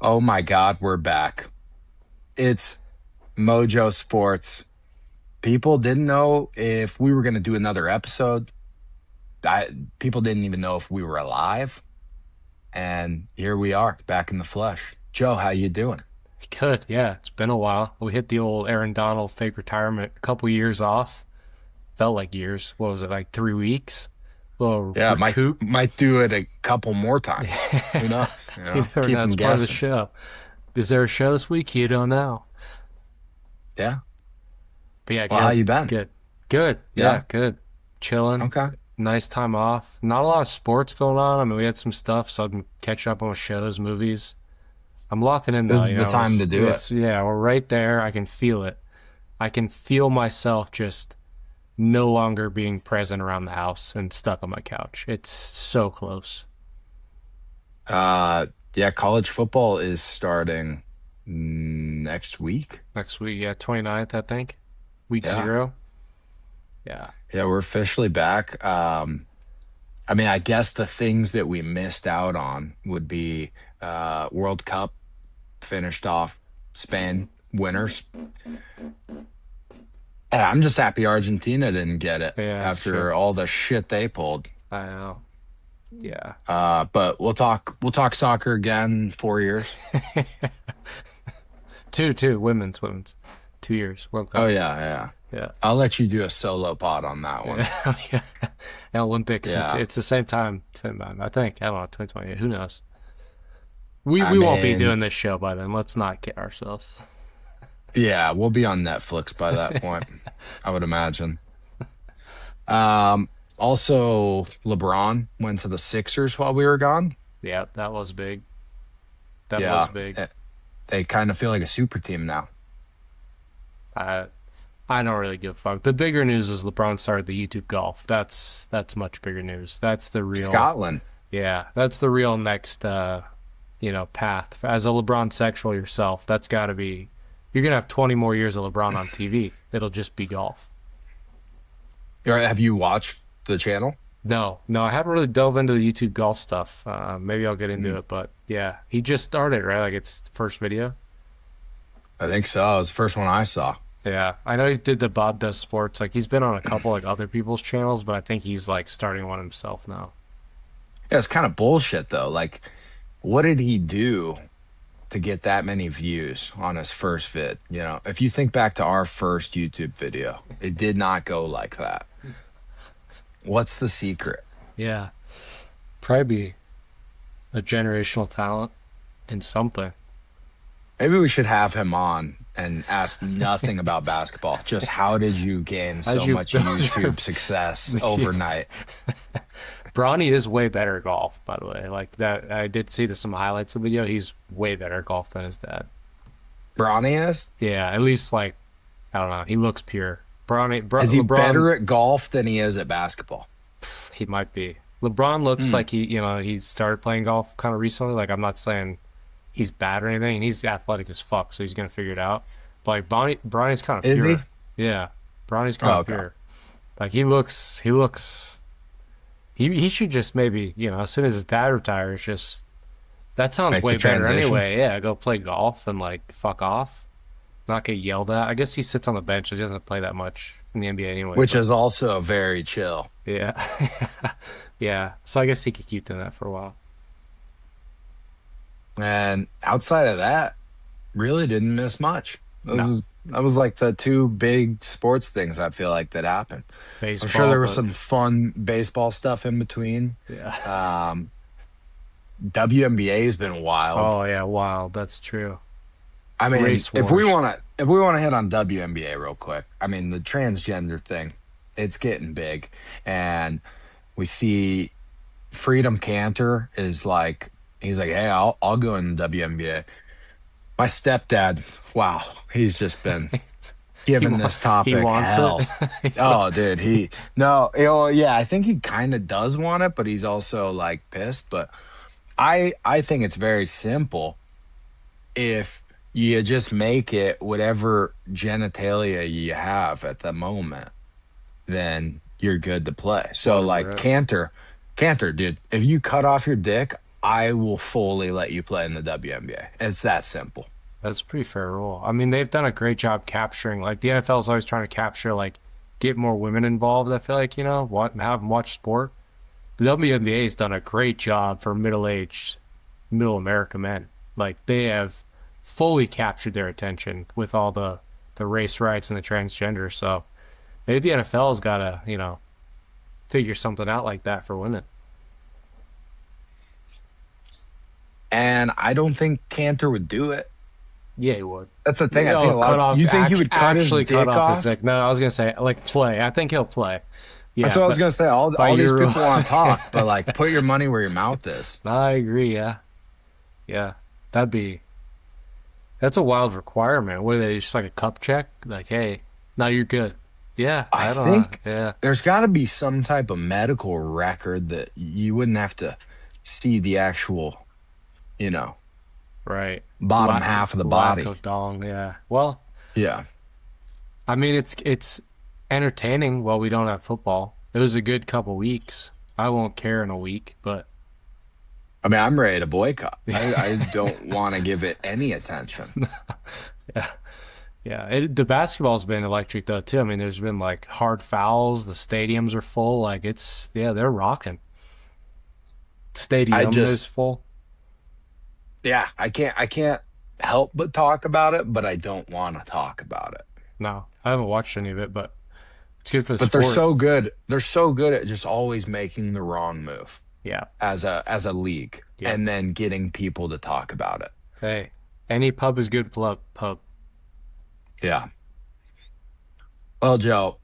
Oh my God, we're back. It's Mojo Sports. People didn't know if we were going to do another episode. People didn't even know if we were alive. And here we are, back in the flesh. Joe, how you doing? Good, yeah. It's been a while. We hit the old Aaron Donald fake retirement, a couple years off. Felt like years. What was it, like 3 weeks? Little Yeah, might recoup. might do it a couple more times. Who knows? You never Keep know. them It's part of the guessing. show. Is there a show this week? You don't know. Yeah. But yeah, Well, how good, you been? good, good. Yeah. Yeah, good. Chilling. Okay. Nice time off. Not a lot of sports going on. I mean, we had some stuff, so I'm catching up on shows, movies. I'm locking in This though. is the time to do it. Yeah, we're right there. I can feel it. I can feel myself just no longer being present around the house and stuck on my couch. It's so close. Uh, yeah, college football is starting next week. Next week, yeah, 29th, I think. Week Yeah. 0. Yeah. Yeah, we're officially back. I mean, I guess the things that we missed out on would be World Cup finished off Spain winners. I'm just happy Argentina didn't get it Yeah, that's true. after all the shit they pulled. I know. Yeah. But we'll talk soccer again in 4 years. Two, women's. 2 years, World Oh Cup. yeah, yeah. Yeah. I'll let you do a solo pod on that one. Yeah. Yeah. And Olympics, Yeah. it's the same time, I think. I don't know, 2028. Who knows? We, I we won't be mean, doing this show by then. Let's not kid ourselves. yeah, we'll be on Netflix by that point, I would imagine. Um, Also, LeBron went to the Sixers while we were gone. Yeah, that was big. That was Yeah, big. they kind of feel like a super team now. I I don't really give a fuck. The bigger news is LeBron started the YouTube golf. That's much bigger news. That's the real Scotland. yeah. That's the real next path. As a LeBron sexual yourself, that's got to be. You're gonna have 20 more years of LeBron on TV. It'll just be golf. Have you watched the channel? No, no, I haven't really dove into the YouTube golf stuff. Maybe I'll get into Mm, it, but yeah, he just started, right? Like it's the first video. I think so. It was the first one I saw. Yeah, I know he did the Bob Does Sports. Like he's been on a couple like other people's channels, but I think he's like starting one himself now. Yeah, it's kind of bullshit though. Like, what did he do to get that many views on his first vid? If you think back to our first YouTube video, it did not go like that. What's the secret? Yeah, probably be a generational talent in something. Maybe we should have him on and ask nothing about basketball. Just how did you gain As so you much build your YouTube success overnight? Bronny is way better at golf, by the way. Like that, I did see some highlights of the video. He's way better at golf than his dad. Bronny is? Yeah, at least like I don't know. He looks pure. Is he LeBron, better at golf than he is at basketball? he might be. LeBron looks Hmm. like he started playing golf kind of recently. Like I'm not saying he's bad or anything, and he's athletic as fuck, so he's gonna figure it out. But like Bronny's kind of Is he? pure. Yeah, Bronny's kind Oh, of okay. pure. Like he should just maybe as soon as his dad retires, just that sounds Make the way better transition. anyway. Yeah, go play golf and like fuck off, not get yelled at. I guess he sits on the bench. He doesn't play that much in the NBA anyway. Which But is also very chill. yeah, yeah. So I guess he could keep doing that for a while. And outside of that, really didn't miss much. No That was like the two big sports things I feel like that happened. I'm sure baseball, there was but some fun baseball stuff in between. yeah. Um, WNBA has been wild. Oh yeah, wild. That's true. I mean, Race if we wars. want to if we want to hit on WNBA real quick, I mean the transgender thing, it's getting big, and we see Freedom Cantor is like he's like, hey, I'll go in the WNBA. My stepdad, wow, he's just been He giving wa- this he topic wants it. hell. Oh, dude, he no, yeah, I think he kind of does want it, but he's also like pissed. But I think it's very simple. If you just make it whatever genitalia you have at the moment, then you're good to play. So Whatever. like Right? Cantor, dude, if you cut off your dick, I will fully let you play in the WNBA. It's that simple. That's a pretty fair rule. I mean, they've done a great job capturing. Like the NFL is always trying to capture, like, get more women involved. I feel like what have them watch sport. The WNBA's done a great job for middle-aged, middle America men. Like they have fully captured their attention with all the race rights and the transgender. So maybe the NFL's got to figure something out like that for women. And I don't think Cantor would do it. Yeah, he would. That's the thing. I think a cut lot. off. You think he would cut his actually dick cut off his off? dick? No, I was gonna say like play. I think he'll play. Yeah, That's what I was gonna say. All these your people want to talk, but like, put your money where your mouth is. I agree. Yeah, yeah. That's a wild requirement. What are they, just like a cup check? Like, hey, now you're good. Yeah, I don't think know. Yeah, there's got to be some type of medical record that you wouldn't have to see the actual, you know, right. bottom half of the body. Lack of dong. Yeah. Well, Yeah. I mean, it's entertaining while we don't have football. It was a good couple weeks. I won't care in a week, but I mean, I'm ready to boycott. I don't want to give it any attention. yeah, yeah. The basketball's been electric though too. I mean, there's been like hard fouls. The stadiums are full. Like they're rocking. Stadium is full. Yeah, I can't help but talk about it, but I don't want to talk about it. No, I haven't watched any of it, but it's good for the But sport. they're so good. They're so good at just always making the wrong move Yeah. as a league, Yeah. and then getting people to talk about it. Hey, any pub is good pub. Yeah. Well, Joe,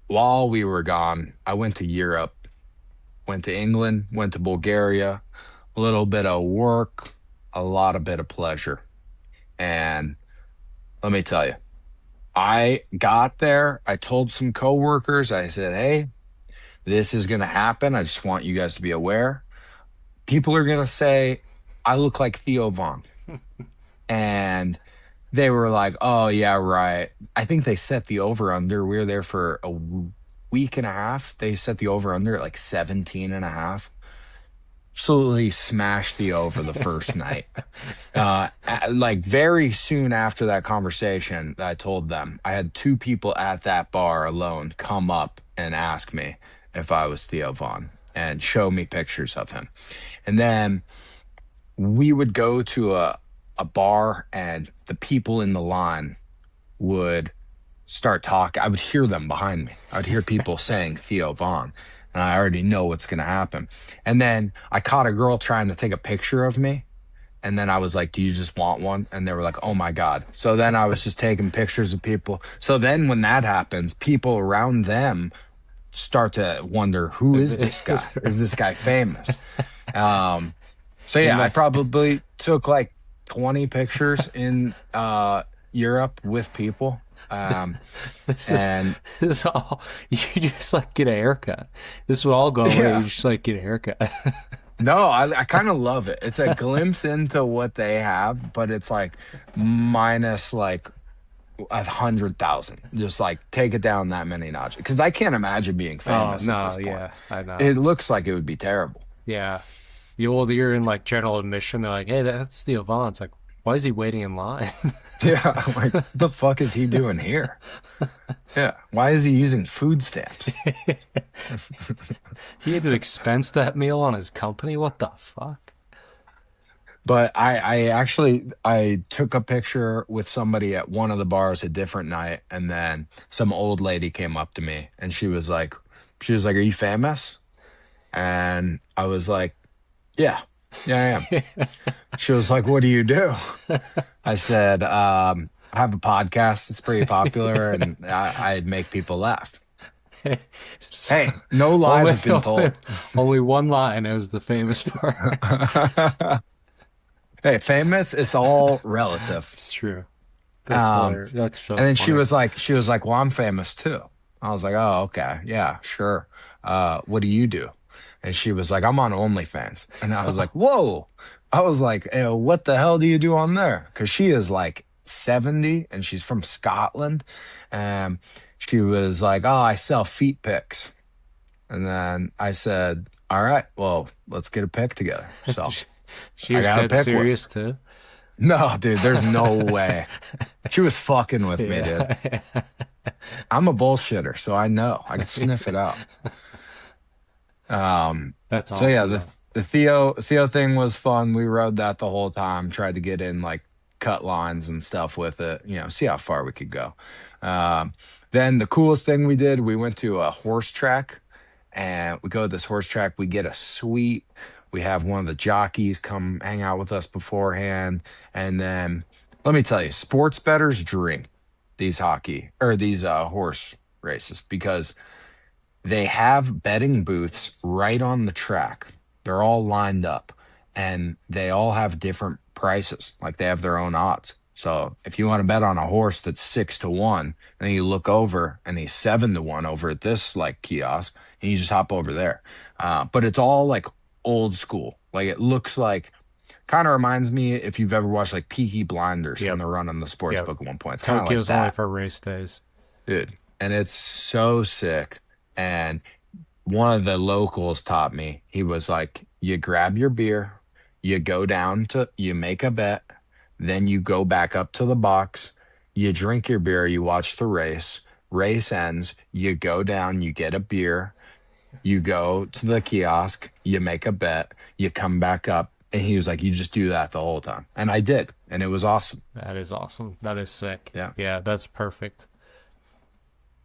while we were gone, I went to Europe, went to England, went to Bulgaria, a little bit of work, a lot of bit of pleasure. And let me tell you, I got there, I told some coworkers, I said, "Hey, this is going to happen. I just want you guys to be aware. People are going to say I look like Theo Vaughn." And they were like, "Oh, yeah, right." I think they set the over under. We were there for a week and a half. They set the over under at like 17 and a half. Absolutely smashed the over the first night. Like very soon after that conversation, I told them I had two people at that bar alone come up and ask me if I was Theo Vaughn and show me pictures of him. And then we would go to a bar and the people in the line would start talking. I would hear them behind me. I would hear people saying Theo Vaughn, and I already know what's going to happen. And then I caught a girl trying to take a picture of me. And then I was like, "Do you just want one?" And they were like, "Oh my God." So then I was just taking pictures of people. So then when that happens, people around them start to wonder, who is this guy? Is this guy famous? So yeah, I probably took like 20 pictures in Europe with people. This And is all you just like get a haircut. This will all go away. Yeah. You just like get a haircut. no, I kind of love it. It's a glimpse into what they have, but it's like minus like 100,000. Just like take it down that many notches. Because I can't imagine being Oh famous no, at this point. yeah, I know. It looks like it would be terrible. Yeah, you're in like general admission. They're like, hey, that's Theo Vaughn. It's like, why is he waiting in line? Yeah, I'm like, what the fuck is he doing here? Yeah, why is he using food stamps? He had to expense that meal on his company. What the fuck? But I actually I took a picture with somebody at one of the bars a different night, and then some old lady came up to me and she was like, "Are you famous?" And I was like, "Yeah, yeah, I am." She was like, "What do you do?" I said, "I have a podcast. It's pretty popular, and I make people laugh." Hey, no lies have been told. Only one line. It was the famous part. Hey, famous, it's all relative. It's true. That's hilarious. That's so And then funny. she was like, "Well, I'm famous too." I was like, "Oh, okay. Yeah, sure. What do you do?" And she was like, "I'm on OnlyFans." And I was like, "Whoa." I was like, "What the hell do you do on there?" Because she is like 70 and she's from Scotland. She was like, "Oh, I sell feet pics." And then I said, All right. Well, let's get a pick together. So She I was got to dead pick one. serious too. No, dude, there's no way. She was fucking with me, dude. Yeah. I'm a bullshitter, so I know. I could sniff it out. Um, That's so yeah, awesome the though. the Theo thing was fun. We rode that the whole time, tried to get in like cut lines and stuff with it, see how far we could go. Um, then the coolest thing we did, we went to a horse track and we go to this horse track, we get a suite. We have one of the jockeys come hang out with us beforehand. And then let me tell you, sports bettors drink these hockey or these horse races because they have betting booths right on the track. They're all lined up and they all have different prices. Like they have their own odds. So if you want to bet on a horse that's 6-1, then you look over and he's 7-1 over at this like kiosk, and you just hop over there. But it's all like old school. Like it looks like kind of reminds me if you've ever watched like Peaky Blinders when Yep. they're running the sports Yep. book at one point. It's kind of like Tokyo's only that, for race days. dude. And it's so sick. And one of the locals taught me. He was like, you grab your beer, you make a bet, then you go back up to the box, you drink your beer, you watch the race. Race ends, you go down, you get a beer, you go to the kiosk, you make a bet, you come back up. And he was like, you just do that the whole time. And I did. And it was awesome. That is awesome. That is sick. Yeah. Yeah, that's perfect.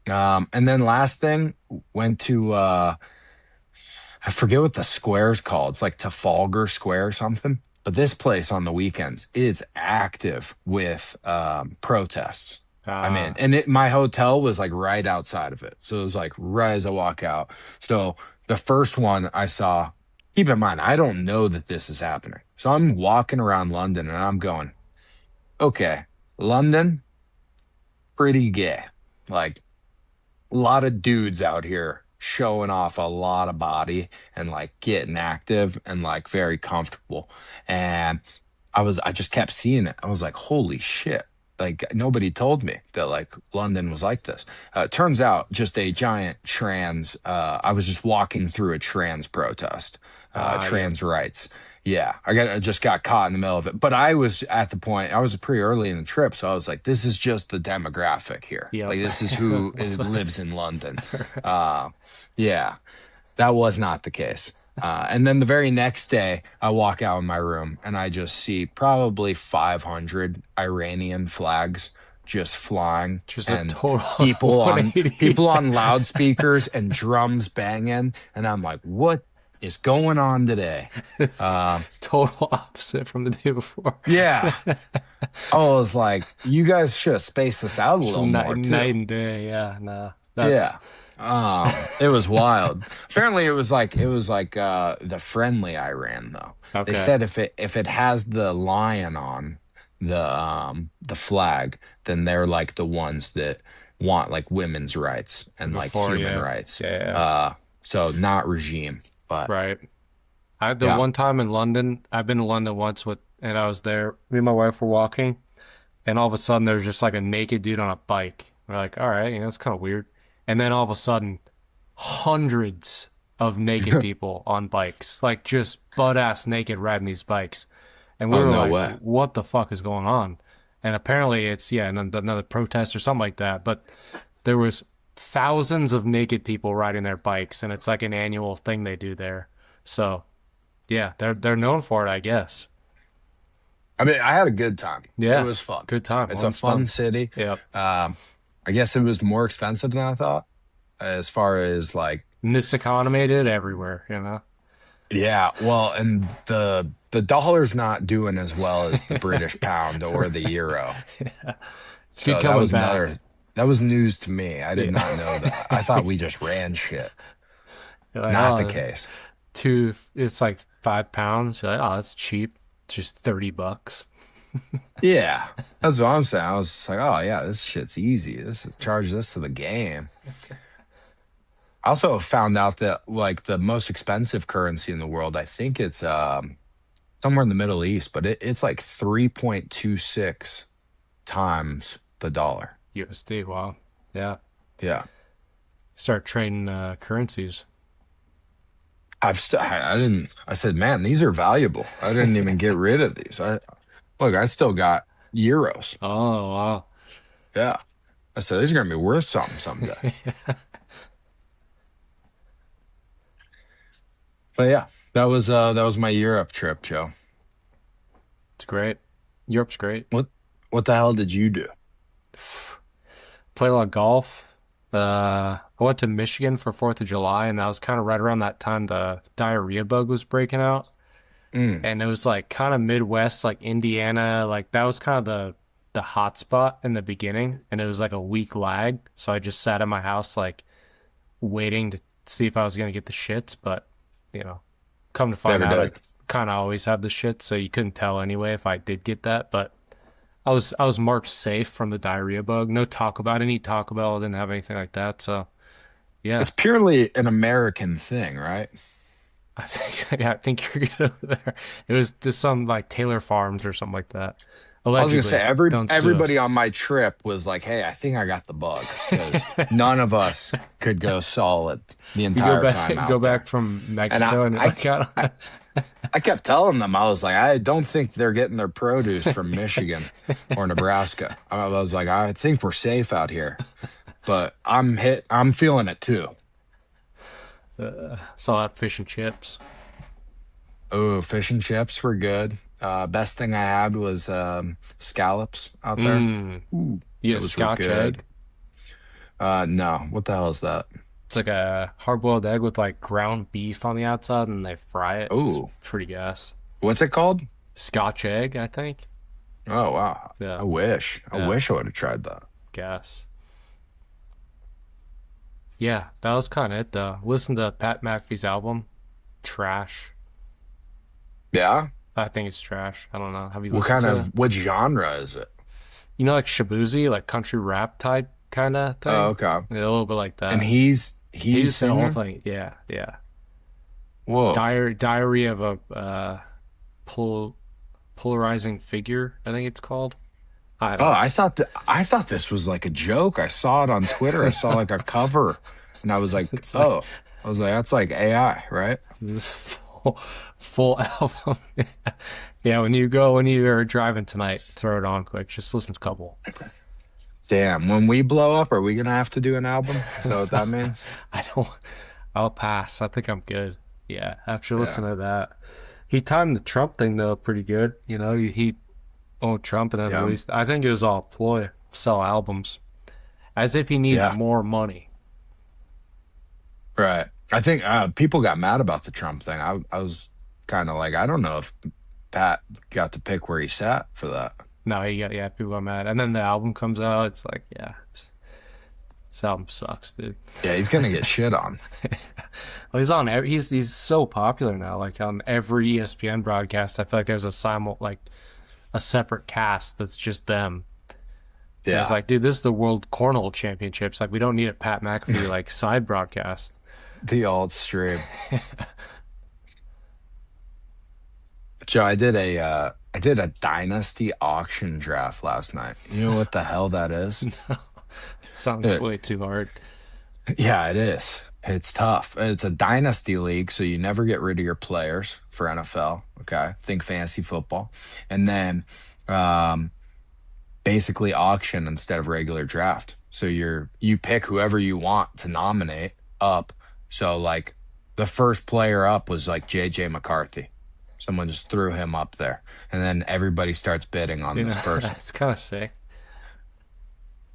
And then last thing, went to I forget what the square's called. It's like Trafalgar Square or something. But this place on the weekends, it's active with protests. I mean, Ah, and my hotel was like right outside of it. So it was like right as I walk out. So the first one I saw, keep in mind, I don't know that this is happening. So I'm walking around London and I'm going, okay, London, pretty gay. Like a lot of dudes out here showing off a lot of body and like getting active and like very comfortable. And I just kept seeing it. I was like, holy shit. Like nobody told me that like London was like this. It turns out just a giant I was just walking through a trans protest, yep. trans rights. Yeah, I just got caught in the middle of it. But I was at the point, I was pretty early in the trip, so I was like, this is just the demographic here. Yep. Like this is who lives in London. Uh yeah, that was not the case. And then the very next day, I walk out in my room and I just see probably 500 Iranian flags just flying Just a and total people on 180. people on loudspeakers and drums banging. And I'm like, what is going on today? It's Um, total opposite from the day before. yeah, I was like, you guys should have spaced this out a Just little night, more too. night and day. Yeah, nah. That's Yeah. It was wild. Apparently it was like the friendly Iran though. They okay. said if it has the lion on the flag, then they're like the ones that want like women's rights and like Before, human yeah. rights. Yeah, yeah. So not regime, but Right. I the yeah. one time in London, I've been to London once with, and I was there. Me and my wife were walking, and all of a sudden there's just like a naked dude on a bike. We're like, all right, it's kind of weird. And then all of a sudden, hundreds of naked people on bikes, like just butt ass naked riding these bikes. And we Oh were no like, way. what the fuck is going on? And apparently it's, yeah, another protest or something like that. But there was thousands of naked people riding their bikes, and it's like an annual thing they do there. So yeah, they're known for it, I guess. I mean, I had a good time. It Yeah, was fun. good time. It's a One's fun fun. city. Yep. I guess it was more expensive than I thought as far as like. In this economy, it everywhere. Yeah, well, and the dollar's not doing as well as the British pound or the euro. It's good So that coming was back. that was news to me. I did not know Yeah. that. I thought we just ran shit. You're like, Not the oh, case. it's like 5 pounds. You're like, oh, that's cheap. It's just $30. Yeah, that's what I'm saying. I was just like, oh yeah, this shit's easy. Charge this to the game. I also found out that like the most expensive currency in the world, I think it's somewhere in the Middle East, but it's like 3.26 times the dollar. USD. Wow. Yeah. Yeah. Start trading currencies. I didn't, I said, man, these are valuable. I didn't even get rid of these. Look, I still got euros. Oh, wow. Yeah. I said, these are going to be worth something someday. But yeah, that was my Europe trip, Joe. It's great. Europe's great. What, what the hell did you do? Played a lot of golf. I went to Michigan for 4th of July, and that was kind of right around that time the diarrhea bug was breaking out. Mm, And it was like kind of Midwest, like Indiana, like that was kind of the hot spot in the beginning, and it was like a week lag. So I just sat in my house like waiting to see if I was gonna get the shits, but you know, come to find never out, I did. kind of always have the shits, so you couldn't tell anyway if I did get that. But I was marked safe from the diarrhea bug. No Taco Bell. I didn't eat Taco Bell. I didn't have anything like that. So yeah, It's purely an American thing, right? I think yeah, I think you're good over there. It was just some like Taylor Farms or something like that. I was gonna say Allegedly. Don't sue everybody us. on my trip was like, "Hey, I think I got the bug," because none of us could go solid the You go entire time back go out there. back from And Mexico and like I, I kept telling them, I was like, I don't think they're getting their produce from Michigan or Nebraska. I was like, I think we're safe out here, but I'm feeling it too. saw that fish and chips. Oh, fish and chips were good. Best thing I had was scallops out there. Mm. Ooh, You get a those were Scotch good. egg. No, what the hell is that? It's like a hard-boiled egg with like ground beef on the outside, and they fry it. It's Oh, pretty gas. what's it called? Scotch egg, I think. Oh wow. Yeah, I wish. I yeah, wish I would have tried that. gas. Yeah, that was kind of it though. Listen to Pat McAfee's album. Trash. Yeah? I think it's trash. I don't know. Have you What listened kind to it? of what genre is it? You know, like Shabuzi, like country rap type kind of Oh, thing. okay. Yeah, a little bit like And that. He he's just said the whole singing? thing. Yeah, yeah. Whoa. Diary of a pol polarizing figure, I think it's called. I Oh, don't know. I thought this was like a joke. I saw it on Twitter. I saw like a cover and I was like, It's like "Oh." I was like, "That's like AI, right?" this full album. Yeah, when you are driving tonight, throw it on quick. Just listen to a couple. Damn, when we blow up, are we gonna have to do an album? Is that what that means? I don't. I'll pass. I think I'm good. Yeah, after Yeah. listening to that, he timed the Trump thing though pretty good. You know, he owned Trump and then Yeah. released. I think it was all a ploy, sell albums, as if he needs Yeah. more money. Right. I think people got mad about the Trump thing. I was kind of like, I don't know if Pat got to pick where he sat for that. No, he got yeah, people got mad, and then the album comes out. It's like yeah, this album sucks, dude. Yeah, he's gonna get shit on. Well, he's on. He's so popular now. Like on every ESPN broadcast, I feel like there's a like a separate cast that's just them. And it's Yeah. like, dude, this is the World Cornhole Championships. Like, we don't need a Pat McAfee like side broadcast. The alt stream. Joe, I did a dynasty auction draft last night. You know what the hell that is? It sounds Uh, way too hard. yeah, it is. It's tough. It's a dynasty league, so you never get rid of your players for NFL. Okay. Think fantasy football. And then um basically auction instead of regular draft. So you pick whoever you want to nominate up. So like the first player up was like JJ McCarthy. Someone just threw him up there. And then everybody starts bidding on You this know, person. it's kind of sick.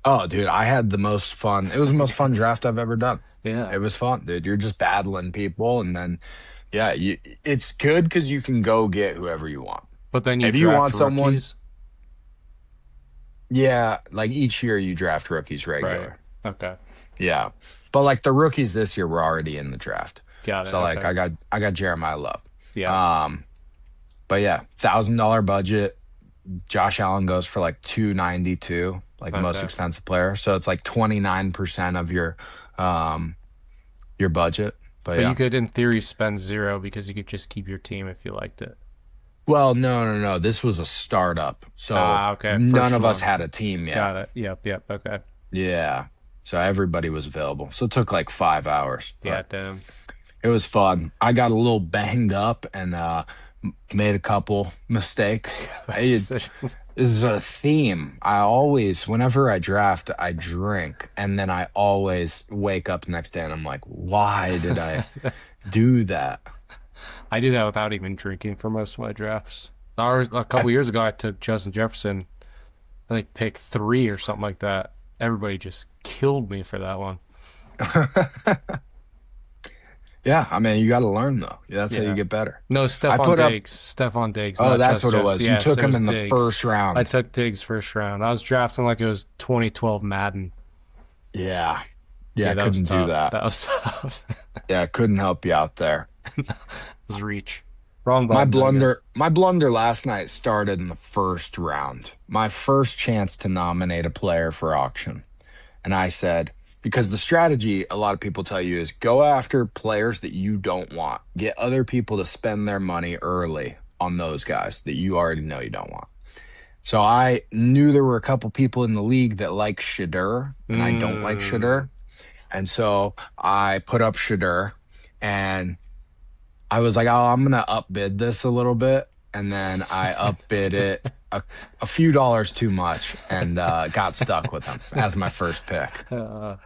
Oh, dude, I had the most fun. It was the most fun draft I've ever done. Yeah, It was fun, dude. You're just battling people and then yeah, it's good because you can go get whoever you want. but then you If you draft want someone, rookies, yeah, like each year you draft rookies right? regular. Okay, Yeah. But like the rookies this year were already in the draft. got it. So like Okay, I got Jeremiah Love. yeah, Um but yeah, $1,000 budget. Josh Allen goes for like 292, like most okay. expensive player. So it's like 29% of um your budget. But But you yeah. could, in theory, spend zero because you could just keep your team if you liked it. Well, no. This was a startup. So Ah, okay, none first of us one. had a team yet. Got it. Yep. Okay. Yeah. So everybody was available. So it took like 5 hours. Yeah, But damn. It was fun. I got a little banged up and made a couple mistakes. Bad It decisions. is a theme. I always, whenever I draft, I drink, and then I always wake up the next day and I'm like, why did I do that? I do that without even drinking for most of my drafts. A I, couple years ago, I took Justin Jefferson. I think pick 3 or something like that. Everybody just killed me for that one. yeah, I mean, you got to learn though. That's how you Yeah. get better. No, I Stefan put up. Diggs. Stefan Diggs, Oh, not that's Justin what it Jefferson. was. You Yes, took it him was in the Diggs. first I round. took Diggs first round. I was drafting like it was 2012 Madden. Yeah, yeah, Yeah, I that was couldn't do tough. that. That was tough. Yeah, I couldn't help you out there. It was reach. Wrong button, I guess. My blunder last night started in the first round. My first chance to nominate a player for auction. And I said, because the strategy a lot of people tell you is go after players that you don't want. Get other people to spend their money early on those guys that you already know you don't want. So I knew there were a couple people in the league that like Shadur, and I don't like Mm. Shadur. And so I put up Shadur and I was like, oh, I'm gonna upbid this a little bit, and then I upbid it a few dollars too much, and got stuck with him as my first pick. Uh,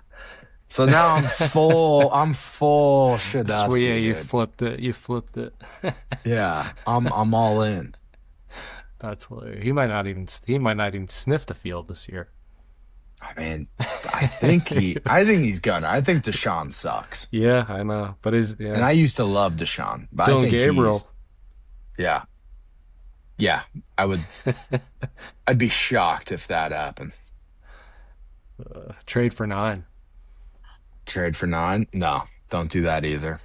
So now I'm full. I'm full so yeah, Shadussi, you dude. flipped it. You flipped it. Yeah, I'm all in. That's hilarious. He might not even sniff the field this year. I mean, I think he's gonna. I think Deshaun sucks, Yeah, I know. But is and yeah. I used to love Deshaun, but I Dylan think Gabriel. yeah, yeah. I would. I'd be shocked if that happened. Trade for 9. Trade for nine? No, don't do that either.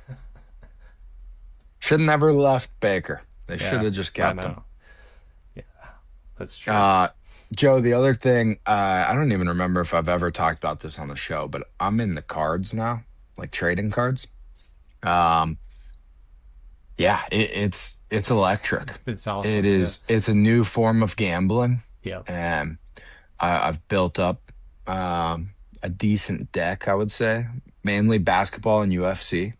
Should have never left Baker. They should Yeah, have just I kept him. know. Yeah, that's true. Uh, Joe, the other thing, I don't even remember if I've ever talked about this on the show, but I'm in the cards now, like trading cards. Um, yeah, it's electric. It's awesome. Yeah. It's a new form of gambling, Yeah. and I've built up a decent deck, I would say, mainly basketball and UFC.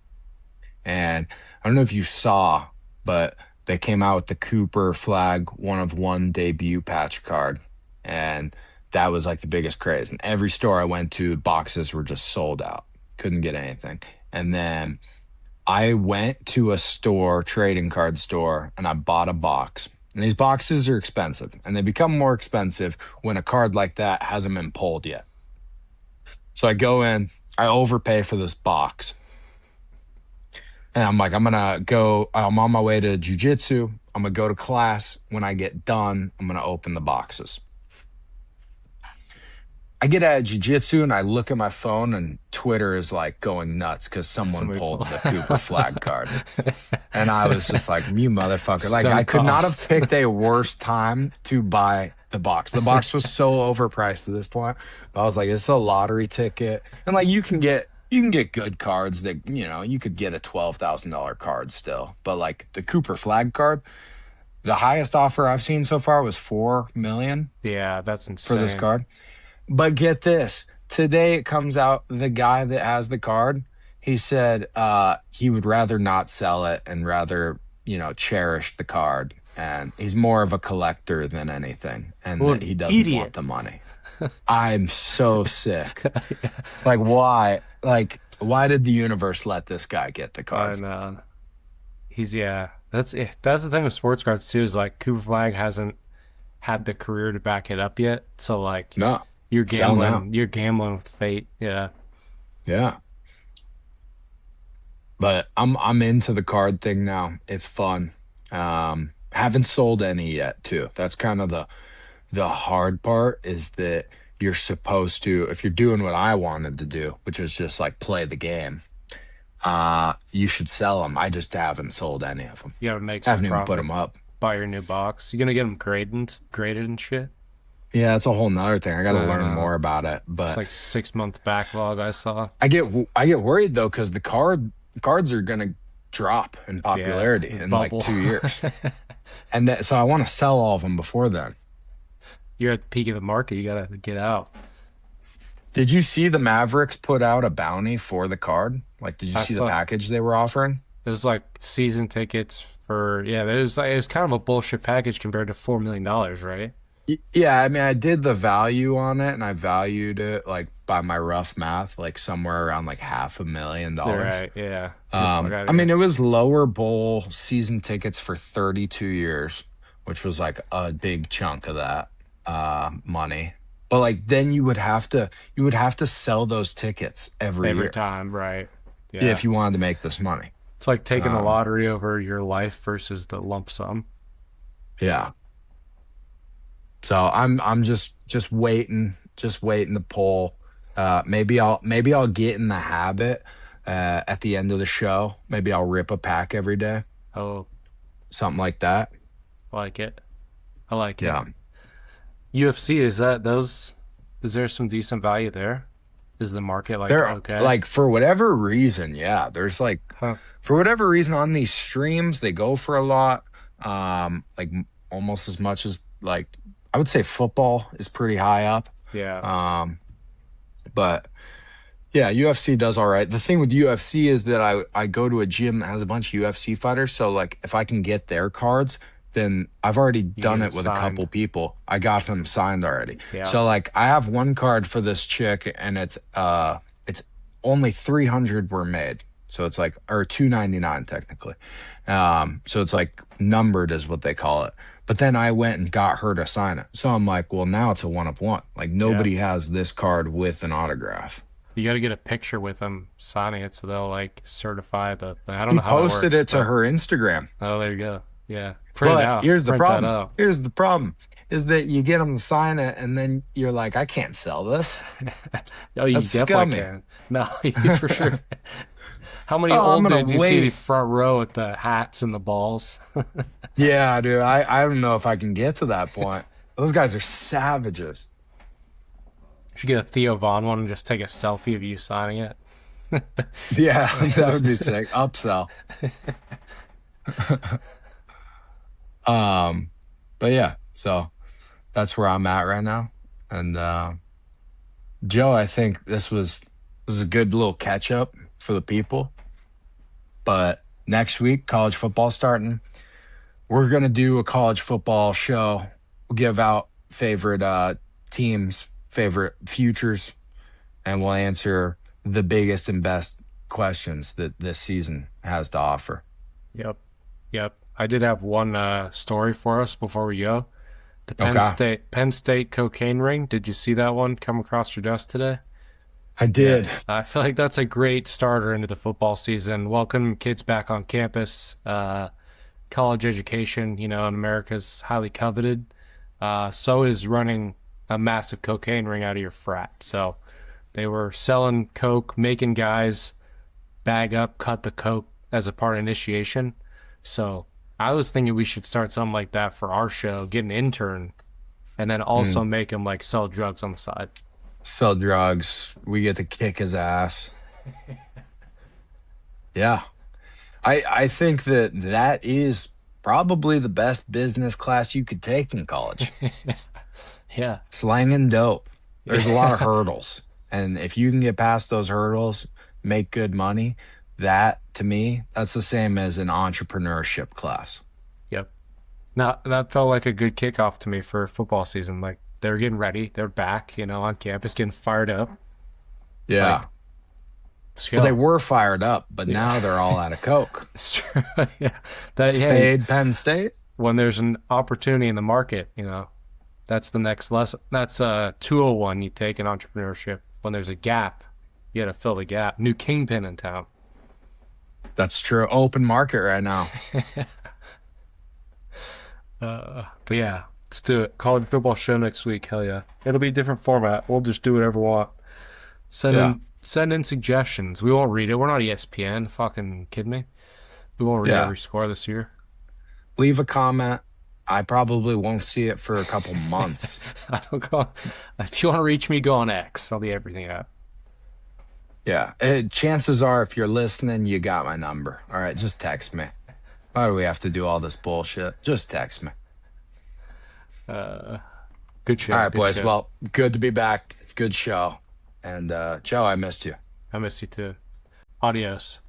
And I don't know if you saw, but they came out with the Cooper Flag one of one debut patch card. And that was like the biggest craze. And every store I went to, boxes were just sold out. Couldn't get anything. And then I went to a store, trading card store, and I bought a box. And these boxes are expensive, and they become more expensive when a card like that hasn't been pulled yet. So I go in, I overpay for this box. And I'm like, I'm on my way to jujitsu. I'm gonna go to class. When I get done, I'm gonna open the boxes. I get out of jujitsu and I look at my phone and Twitter is like going nuts because someone Somebody pull. pulled the Cooper Flag card. And I was just like, you motherfucker. Like I Sunk could not have cost. picked a worse time to buy the box. The box was so overpriced at this point. I was like, it's a lottery ticket. And like you can get good cards that, you could get a $12,000 card still. But like the Cooper Flag card, the highest offer I've seen so far was 4 million Yeah, that's for this insane. card. But get this. Today it comes out the guy that has the card, he said he would rather not sell it and rather, cherish the card. And he's more of a collector than anything, and What that an he doesn't want idiot. the money. I'm so sick. Like why? Like why did the universe let this guy get the card? And yeah. That's it. That's the thing with sports cards too. Is like Cooper Flag hasn't had the career to back it up yet. So like No. you're Sell now. gambling. You're gambling with fate. Yeah. Yeah. But I'm into the card thing now. It's fun. Haven't sold any yet too. That's kind of the hard part is that you're supposed to, if you're doing what I wanted to do, which is just like play the game, you should sell them. I just haven't sold any of them. You gotta make some Haven't even put profit. them up. Buy your new box. You gonna get them graded and shit. Yeah, that's a whole nother thing. I got to I learn know. more about it. It's But like 6 month backlog I saw. I get worried though because the cards are gonna drop in Yeah, popularity in like bubble. 2 years, and so I want to sell all of them before then. You're at the peak of the market. You gotta get out. Did you see the Mavericks put out a bounty for the card? Like, did you I see the saw package they were offering? it was like season tickets for yeah. It was kind of a bullshit package compared to $4 million, right? Yeah, I mean, I did the value on it and I valued it like by my rough math, like somewhere around like $500,000. Right. Yeah. Get the fuck out of I mean, here. it was lower bowl season tickets for 32 years, which was like a big chunk of that money. But like then you would have to sell those tickets every Every year time, right? Yeah. if you wanted to make this money. It's like taking the Um, lottery over your life versus the lump sum. yeah. So I'm just waiting to pull. Maybe I'll get in the habit at the end of the show. Maybe I'll rip a pack every day, Oh, something like that. I like it. I like it. Yeah. UFC, is that those? Is there some decent value there? Is the market like There, okay? like for whatever reason, yeah, there's like Huh. for whatever reason on these streams they go for a lot. Like almost as much as like I would say football is pretty high up. Yeah. Um, but yeah, UFC does all right. The thing with UFC is that I go to a gym that has a bunch of UFC fighters, so like if I can get their cards, then I've already You get done it it with a couple signed. people. I got them signed already. Yeah. So like I have one card for this chick and it's only 300 were made. So it's like or 299 technically. So it's like numbered is what they call it. But then I went and got her to sign it. So I'm like, well, now it's a one of one. Like Yeah. nobody has this card with an autograph. You got to get a picture with them signing it so they'll like certify I don't She know how that posted works, it to but her Instagram. oh, there you go. Yeah. Print it But out. here's the Print that problem. out. Here's the problem is that you get them to sign it and then you're like, I can't sell this. Oh, you That's definitely scummy. can. No, you for sure. How many Oh, I'm old gonna dudes you see the wait. front row with the hats and the balls? Yeah, dude. I don't know if I can get to that point. Those guys are savages. Should get a Theo Vaughn one and just take a selfie of you signing it. Yeah, that would be sick. Upsell. Um, but yeah, so that's where I'm at right now. And Joe, I think this is a good little catch up for the people. But next week, college football starting. We're gonna do a college football show. We'll give out favorite teams, favorite futures, and we'll answer the biggest and best questions that this season has to offer. Yep. Yep. I did have one story for us before we go. The Okay. Penn State cocaine ring. Did you see that one come across your desk today? I Yeah. did. I feel like that's a great starter into the football season. Welcome kids back on campus. College education, in America is highly coveted. So is running a massive cocaine ring out of your frat. So they were selling coke, making guys bag up, cut the coke as a part of initiation. So I was thinking we should start something like that for our show, get an intern, and then also Mm. make him like sell drugs on the side. Sell drugs. We get to kick his ass. Yeah. I think that is probably the best business class you could take in college. Yeah. Slanging dope. There's a lot of hurdles. And if you can get past those hurdles, make good money, that to me, that's the same as an entrepreneurship class. Yep. Now that felt like a good kickoff to me for football season. Like they're getting ready, they're back, on campus, getting fired up. Like, Yeah. let's Well, they go. were fired up, but Yeah, now they're all out of coke. it's true. Yeah, that hey, Fade Penn State. when there's an opportunity in the market, that's the next lesson. That's 201 you take in entrepreneurship. When there's a gap, you got to fill the gap. New kingpin in town. That's true. Open market right now. But yeah, let's do it. College football show next week. Hell yeah, it'll be a different format. We'll just do whatever we want. Send Yeah. in send in suggestions. We won't read it. We're not ESPN. Fucking kidding me? We won't read Yeah. every score this year. Leave a comment. I probably won't see it for a couple months. I don't go. If you want to reach me, go on X. I'll be everything out. Yeah. Chances are, if you're listening, you got my number. All right. Just text me. Why do we have to do all this bullshit? Just text me. Good show. All right, Good boys. show. Well, good to be back. Good show. And Joe, I missed you. I miss you too. Adios.